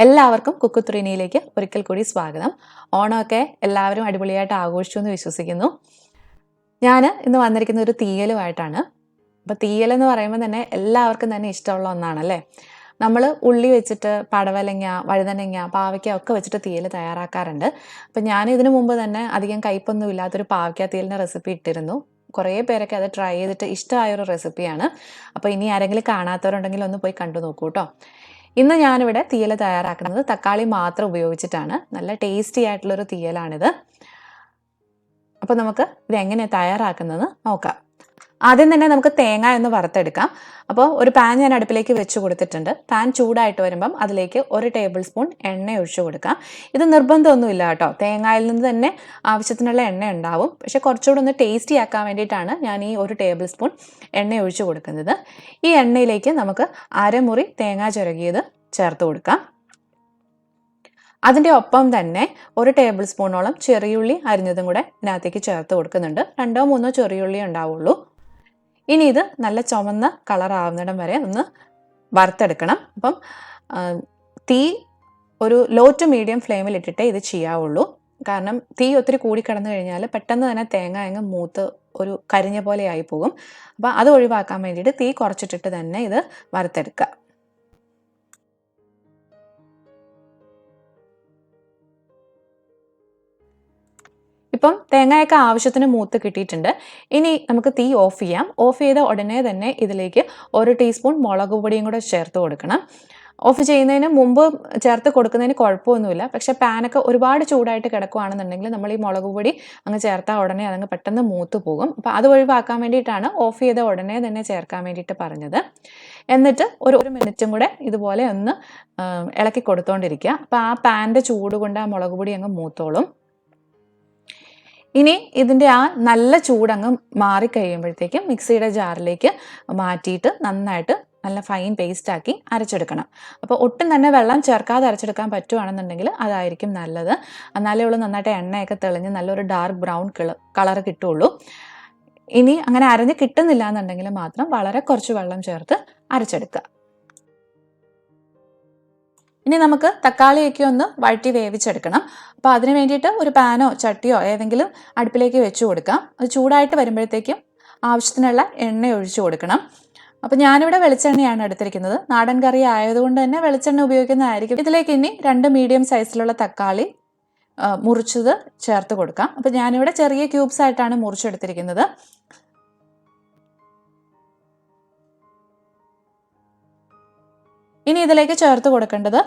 എല്ലാവർക്കും കുക്കുത്രീനിയിലേക്ക് ഒരിക്കൽ കൂടി സ്വാഗതം. ഓണമൊക്കെ എല്ലാവരും അടിപൊളിയായിട്ട് ആഘോഷിച്ചു എന്ന് വിശ്വസിക്കുന്നു. ഞാൻ ഇന്ന് വന്നിരിക്കുന്ന ഒരു തീയലുമായിട്ടാണ്. അപ്പോൾ തീയലെന്ന് പറയുമ്പോൾ തന്നെ എല്ലാവർക്കും തന്നെ ഇഷ്ടമുള്ള ഒന്നാണല്ലേ. നമ്മൾ ഉള്ളി വെച്ചിട്ട് പടവലങ്ങ, വഴുതനങ്ങ, പാവയ്ക്ക ഒക്കെ വെച്ചിട്ട് തീയൽ തയ്യാറാക്കാറുണ്ട്. അപ്പം ഞാൻ ഇതിനു മുമ്പ് തന്നെ അധികം കയ്പൊന്നും ഇല്ലാത്തൊരു പാവയ്ക്ക തീയലിൻ്റെ റെസിപ്പി ഇട്ടിരുന്നു. കുറേ പേരൊക്കെ അത് ട്രൈ ചെയ്തിട്ട് ഇഷ്ടമായൊരു റെസിപ്പിയാണ്. അപ്പോൾ ഇനി ആരെങ്കിലും കാണാത്തവരുണ്ടെങ്കിൽ ഒന്ന് പോയി കണ്ടു നോക്കൂ കേട്ടോ. ഇന്ന് ഞാനിവിടെ തീയൽ തയ്യാറാക്കുന്നത് തക്കാളി മാത്രം ഉപയോഗിച്ചിട്ടാണ്. നല്ല ടേസ്റ്റി ആയിട്ടുള്ളൊരു തീയലാണിത്. അപ്പോൾ നമുക്ക് ഇത് എങ്ങനെയാണ് തയ്യാറാക്കുന്നത് നോക്കാം. ആദ്യം തന്നെ നമുക്ക് തേങ്ങ ഒന്ന് വറുത്തെടുക്കാം. അപ്പോൾ ഒരു പാൻ ഞാൻ അടുപ്പിലേക്ക് വെച്ച് കൊടുത്തിട്ടുണ്ട്. പാൻ ചൂടായിട്ട് വരുമ്പം അതിലേക്ക് 1 ടേബിൾ സ്പൂൺ എണ്ണ ഒഴിച്ചു കൊടുക്കാം. ഇത് നിർബന്ധമൊന്നുമില്ല കേട്ടോ, തേങ്ങയിൽ നിന്ന് തന്നെ ആവശ്യത്തിനുള്ള എണ്ണ ഉണ്ടാവും. പക്ഷെ കുറച്ചുകൂടെ ഒന്ന് ടേസ്റ്റി ആക്കാൻ വേണ്ടിയിട്ടാണ് ഞാൻ ഈ 1 ടേബിൾ സ്പൂൺ എണ്ണ ഒഴിച്ചു കൊടുക്കുന്നത്. ഈ എണ്ണയിലേക്ക് നമുക്ക് അരമുറി തേങ്ങ ചിരകിയത് ചേർത്ത് കൊടുക്കാം. അതിൻ്റെ ഒപ്പം തന്നെ 1 ടേബിൾ സ്പൂണോളം ചെറിയുള്ളി അരിഞ്ഞതും കൂടെ ഇതിനകത്തേക്ക് ചേർത്ത് കൊടുക്കുന്നുണ്ട്. 2 or 3 ചെറിയുള്ളി ഉണ്ടാവുള്ളൂ. ഇനി ഇത് നല്ല ചുവന്ന കളറാവുന്നിടം വരെ ഒന്ന് വറുത്തെടുക്കണം. അപ്പം തീ ഒരു ലോ ടു മീഡിയം ഫ്ലെയിമിൽ ഇട്ടിട്ടേ ഇത് ചെയ്യാവുള്ളൂ. കാരണം തീ ഒത്തിരി കൂടിക്കിടന്നു കഴിഞ്ഞാൽ പെട്ടെന്ന് തന്നെ തേങ്ങ അങ്ങ് മൂത്ത് ഒരു കരിഞ്ഞ പോലെ ആയി പോകും. അപ്പം അത് ഒഴിവാക്കാൻ വേണ്ടിയിട്ട് തീ കുറച്ചിട്ടിട്ട് തന്നെ ഇത് വറുത്തെടുക്കുക. ഇപ്പം തേങ്ങയൊക്കെ ആവശ്യത്തിന് മൂത്ത് കിട്ടിയിട്ടുണ്ട്. ഇനി നമുക്ക് തീ ഓഫ് ചെയ്യാം. ഓഫ് ചെയ്ത ഉടനെ തന്നെ ഇതിലേക്ക് 1 ടീസ്പൂൺ മുളക് പൊടിയും കൂടെ ചേർത്ത് കൊടുക്കണം. ഓഫ് ചെയ്യുന്നതിന് മുമ്പ് ചേർത്ത് കൊടുക്കുന്നതിന് കുഴപ്പമൊന്നുമില്ല. പക്ഷേ പാനൊക്കെ ഒരുപാട് ചൂടായിട്ട് കിടക്കുകയാണെന്നുണ്ടെങ്കിൽ നമ്മൾ ഈ മുളക് പൊടി അങ്ങ് ചേർത്താൽ ഉടനെ അതങ്ങ് പെട്ടെന്ന് മൂത്ത് പോകും. അപ്പോൾ അത് ഒഴിവാക്കാൻ വേണ്ടിയിട്ടാണ് ഓഫ് ചെയ്ത ഉടനെ തന്നെ ചേർക്കാൻ വേണ്ടിയിട്ട് പറഞ്ഞത്. എന്നിട്ട് ഒരു മിനിറ്റും കൂടെ ഇതുപോലെ ഒന്ന് ഇളക്കി കൊടുത്തോണ്ടിരിക്കുക. അപ്പോൾ ആ പാൻ്റെ ചൂട് കൊണ്ട് ആ മുളക് പൊടി അങ്ങ് മൂത്തോളും. ഇനി ഇതിൻ്റെ ആ നല്ല ചൂടങ്ങ് മാറിക്കഴിയുമ്പോഴത്തേക്കും മിക്സിയുടെ ജാറിലേക്ക് മാറ്റിയിട്ട് നന്നായിട്ട് നല്ല ഫൈൻ പേസ്റ്റാക്കി അരച്ചെടുക്കണം. അപ്പോൾ ഒട്ടും തന്നെ വെള്ളം ചേർക്കാതെ അരച്ചെടുക്കാൻ പറ്റുവാണെന്നുണ്ടെങ്കിൽ അതായിരിക്കും നല്ലത്. എന്നാലേ ഉള്ളൂ നന്നായിട്ട് എണ്ണയൊക്കെ തെളിഞ്ഞ് നല്ലൊരു ഡാർക്ക് ബ്രൗൺ കളർ കിട്ടുള്ളൂ. ഇനി അങ്ങനെ അരഞ്ഞ് കിട്ടുന്നില്ല എന്നുണ്ടെങ്കിൽ മാത്രം വളരെ കുറച്ച് വെള്ളം ചേർത്ത് അരച്ചെടുക്കുക. ഇനി നമുക്ക് തക്കാളിയൊക്കെ ഒന്ന് വഴറ്റി വേവിച്ചെടുക്കണം. അപ്പോൾ അതിന് വേണ്ടിയിട്ട് ഒരു പാനോ ചട്ടിയോ ഏതെങ്കിലും അടുപ്പിലേക്ക് വെച്ച് കൊടുക്കാം. അത് ചൂടായിട്ട് വരുമ്പോഴത്തേക്കും ആവശ്യത്തിനുള്ള എണ്ണ ഒഴിച്ചു കൊടുക്കണം. അപ്പോൾ ഞാനിവിടെ വെളിച്ചെണ്ണയാണ് എടുത്തിരിക്കുന്നത്. നാടൻ കറി ആയതുകൊണ്ട് തന്നെ വെളിച്ചെണ്ണ ഉപയോഗിക്കുന്നതായിരിക്കും. ഇതിലേക്ക് ഇനി 2 മീഡിയം സൈസിലുള്ള തക്കാളി മുറിച്ചത് ചേർത്ത് കൊടുക്കാം. അപ്പോൾ ഞാനിവിടെ ചെറിയ ക്യൂബ്സ് ആയിട്ടാണ് മുറിച്ചെടുത്തിരിക്കുന്നത്. ഇനി ഇതിലേക്ക് ചേർത്ത് കൊടുക്കേണ്ടത്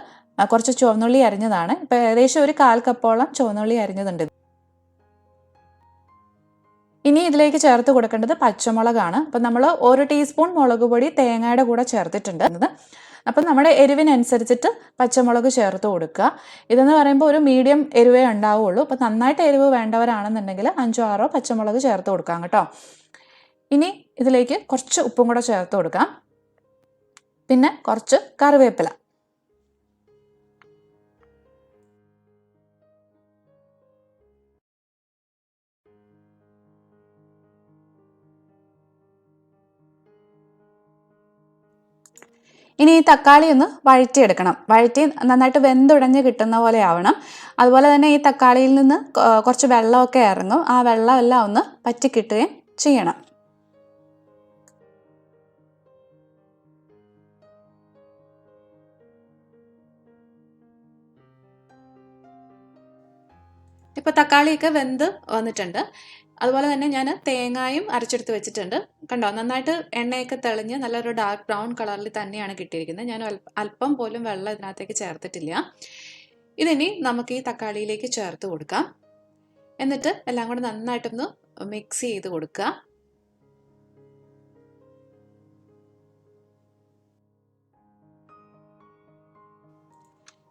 കുറച്ച് ചുവന്നുള്ളി അരിഞ്ഞതാണ്. ഇപ്പോൾ ഏകദേശം ഒരു 1/4 കപ്പോളം ചുവന്നുള്ളി അരിഞ്ഞതുണ്ട്. ഇനി ഇതിലേക്ക് ചേർത്ത് കൊടുക്കേണ്ടത് പച്ചമുളകാണ്. അപ്പം നമ്മൾ 1 ടീസ്പൂൺ മുളക് പൊടി തേങ്ങയുടെ കൂടെ ചേർത്തിട്ടുണ്ട്. അപ്പം നമ്മുടെ എരിവിനനുസരിച്ചിട്ട് പച്ചമുളക് ചേർത്ത് കൊടുക്കുക. ഇതെന്ന് പറയുമ്പോൾ ഒരു മീഡിയം എരിവേ ഉണ്ടാവുള്ളൂ. അപ്പം നന്നായിട്ട് എരിവ് വേണ്ടവരാണെന്നുണ്ടെങ്കിൽ 5 or 6 പച്ചമുളക് ചേർത്ത് കൊടുക്കാം കേട്ടോ. ഇനി ഇതിലേക്ക് കുറച്ച് ഉപ്പും കൂടെ ചേർത്ത് കൊടുക്കാം. പിന്നെ കുറച്ച് കറിവേപ്പില. ഇനി ഈ തക്കാളി ഒന്ന് വഴറ്റിയെടുക്കണം. വഴറ്റി നന്നായിട്ട് വെന്തുടഞ്ഞ് കിട്ടുന്ന പോലെ ആവണം. അതുപോലെ തന്നെ ഈ തക്കാളിയിൽ നിന്ന് കുറച്ച് വെള്ളമൊക്കെ ഇറങ്ങും. ആ വെള്ളമെല്ലാം ഒന്ന് പറ്റിക്കിട്ടുകയും ചെയ്യണം. ഇപ്പോൾ തക്കാളിയൊക്കെ വെന്ത് വന്നിട്ടുണ്ട്. അതുപോലെ തന്നെ ഞാൻ തേങ്ങയും അരച്ചെടുത്ത് വെച്ചിട്ടുണ്ട്. കണ്ടോ, നന്നായിട്ട് എണ്ണയൊക്കെ തെളിഞ്ഞ് നല്ലൊരു ഡാർക്ക് ബ്രൗൺ കളറിൽ തന്നെയാണ് കിട്ടിയിരിക്കുന്നത്. ഞാൻ അല്പം പോലും വെള്ളം ഇതിനകത്തേക്ക് ചേർത്തിട്ടില്ല. ഇതിനി നമുക്ക് ഈ തക്കാളിയിലേക്ക് ചേർത്ത് കൊടുക്കാം. എന്നിട്ട് എല്ലാം കൂടെ നന്നായിട്ടൊന്ന് മിക്സ് ചെയ്ത് കൊടുക്കുക.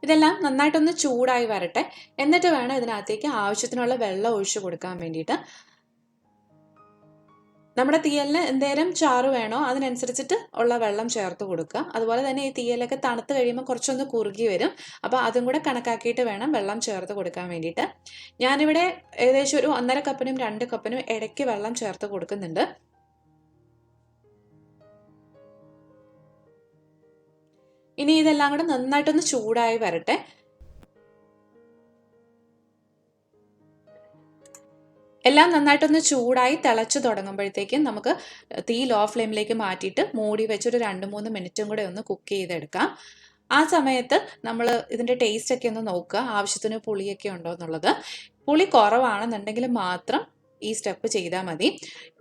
ഇതെല്ലാം നന്നായിട്ടൊന്ന് ചൂടായി വരട്ടെ. എന്നിട്ട് വേണം ഇതിനകത്തേക്ക് ആവശ്യത്തിനുള്ള വെള്ളം ഒഴിച്ചു കൊടുക്കാൻ വേണ്ടിയിട്ട്. നമ്മുടെ തീയലിന് എന്തേലും ചാറ് വേണോ അതിനനുസരിച്ചിട്ട് ഉള്ള വെള്ളം ചേർത്ത് കൊടുക്കുക. അതുപോലെ തന്നെ ഈ തീയലൊക്കെ തണുത്ത് കഴിയുമ്പോൾ കുറച്ചൊന്ന് കുറുകി വരും. അപ്പോൾ അതും കൂടെ കണക്കാക്കിയിട്ട് വേണം വെള്ളം ചേർത്ത് കൊടുക്കാൻ വേണ്ടിയിട്ട്. ഞാനിവിടെ ഏകദേശം ഒരു 1.5 കപ്പിനും 2 കപ്പിനും ഇടയ്ക്ക് വെള്ളം ചേർത്ത് കൊടുക്കുന്നുണ്ട്. ഇനി ഇതെല്ലാം കൂടെ നന്നായിട്ടൊന്ന് ചൂടായി വരട്ടെ. എല്ലാം നന്നായിട്ടൊന്ന് ചൂടായി തിളച്ച് തുടങ്ങുമ്പോഴത്തേക്കും നമുക്ക് തീ ലോ ഫ്ലെയിമിലേക്ക് മാറ്റിയിട്ട് മൂടി വെച്ചൊരു 2-3 മിനിറ്റും കൂടെ ഒന്ന് കുക്ക് ചെയ്തെടുക്കാം. ആ സമയത്ത് നമ്മൾ ഇതിൻ്റെ ടേസ്റ്റ് ഒക്കെ ഒന്ന് നോക്കുക, ആവശ്യത്തിന് പുളിയൊക്കെ ഉണ്ടോ എന്നുള്ളത്. പുളി കുറവാണെന്നുണ്ടെങ്കിൽ മാത്രം ഈ സ്റ്റെപ്പ് ചെയ്താൽ മതി.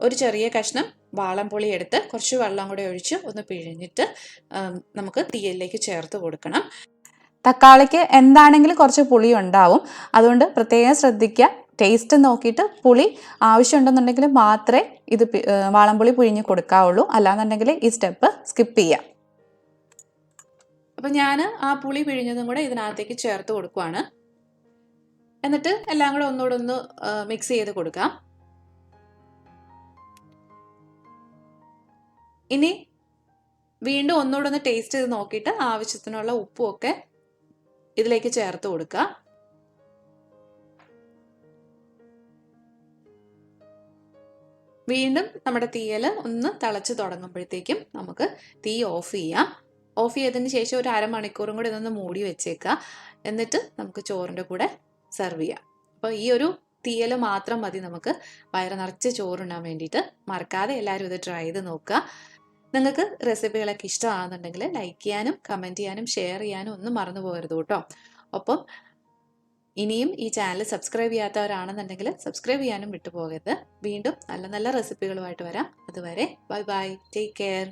ഒരു ചെറിയ കഷ്ണം വാളംപുളി എടുത്ത് കുറച്ച് വെള്ളം കൂടെ ഒഴിച്ച് ഒന്ന് പിഴിഞ്ഞിട്ട് നമുക്ക് തീയിലേക്ക് ചേർത്ത് കൊടുക്കണം. തക്കാളിക്ക് എന്താണെങ്കിലും കുറച്ച് പുളി ഉണ്ടാവും, അതുകൊണ്ട് പ്രത്യേകം ശ്രദ്ധിക്കുക. ടേസ്റ്റ് നോക്കിയിട്ട് പുളി ആവശ്യമുണ്ടെന്നുണ്ടെങ്കിൽ മാത്രമേ ഇത് വാളംപുളി പിഴിഞ്ഞ് കൊടുക്കാവുള്ളൂ, അല്ലാന്നുണ്ടെങ്കിൽ ഈ സ്റ്റെപ്പ് സ്കിപ്പ് ചെയ്യാം. അപ്പം ഞാൻ ആ പുളി പിഴിഞ്ഞതും കൂടെ ഇതിനകത്തേക്ക് ചേർത്ത് കൊടുക്കുവാണ്. എന്നിട്ട് എല്ലാം കൂടെ ഒന്നുകൂടെ ഒന്ന് മിക്സ് ചെയ്ത് കൊടുക്കാം. ഇനി വീണ്ടും ഒന്നുകൂടെ ഒന്ന് ടേസ്റ്റ് ചെയ്ത് നോക്കിയിട്ട് ആവശ്യത്തിനുള്ള ഉപ്പും ഒക്കെ ഇതിലേക്ക് ചേർത്ത് കൊടുക്കുക. വീണ്ടും നമ്മുടെ തീയൽ ഒന്ന് തിളച്ച് തുടങ്ങുമ്പോഴത്തേക്കും നമുക്ക് തീ ഓഫ് ചെയ്യാം. ഓഫ് ചെയ്തതിന് ശേഷം ഒരു അരമണിക്കൂറും കൂടി ഇതൊന്ന് മൂടി വെച്ചേക്കുക. എന്നിട്ട് നമുക്ക് ചോറിൻ്റെ കൂടെ സെർവ് ചെയ്യാം. അപ്പോൾ ഈ ഒരു തീയൽ മാത്രം മതി നമുക്ക് വയറ് നിറച്ച് ചോറുണ്ണാൻ വേണ്ടിയിട്ട്. മറക്കാതെ എല്ലാവരും ഇത് ട്രൈ ചെയ്ത് നോക്കുക. നിങ്ങൾക്ക് റെസിപ്പികളൊക്കെ ഇഷ്ടമാണെന്നുണ്ടെങ്കിൽ ലൈക്ക് ചെയ്യാനും കമൻറ്റ് ചെയ്യാനും ഷെയർ ചെയ്യാനും ഒന്നും മറന്നു പോകരുത് കേട്ടോ. ഒപ്പം ഇനിയും ഈ ചാനൽ സബ്സ്ക്രൈബ് ചെയ്യാത്തവരാണെന്നുണ്ടെങ്കിൽ സബ്സ്ക്രൈബ് ചെയ്യാനും വിട്ടുപോകരുത്. വീണ്ടും നല്ല നല്ല റെസിപ്പികളുമായിട്ട് വരാം. അതുവരെ ബൈ ബൈ, ടേക്ക് കെയർ.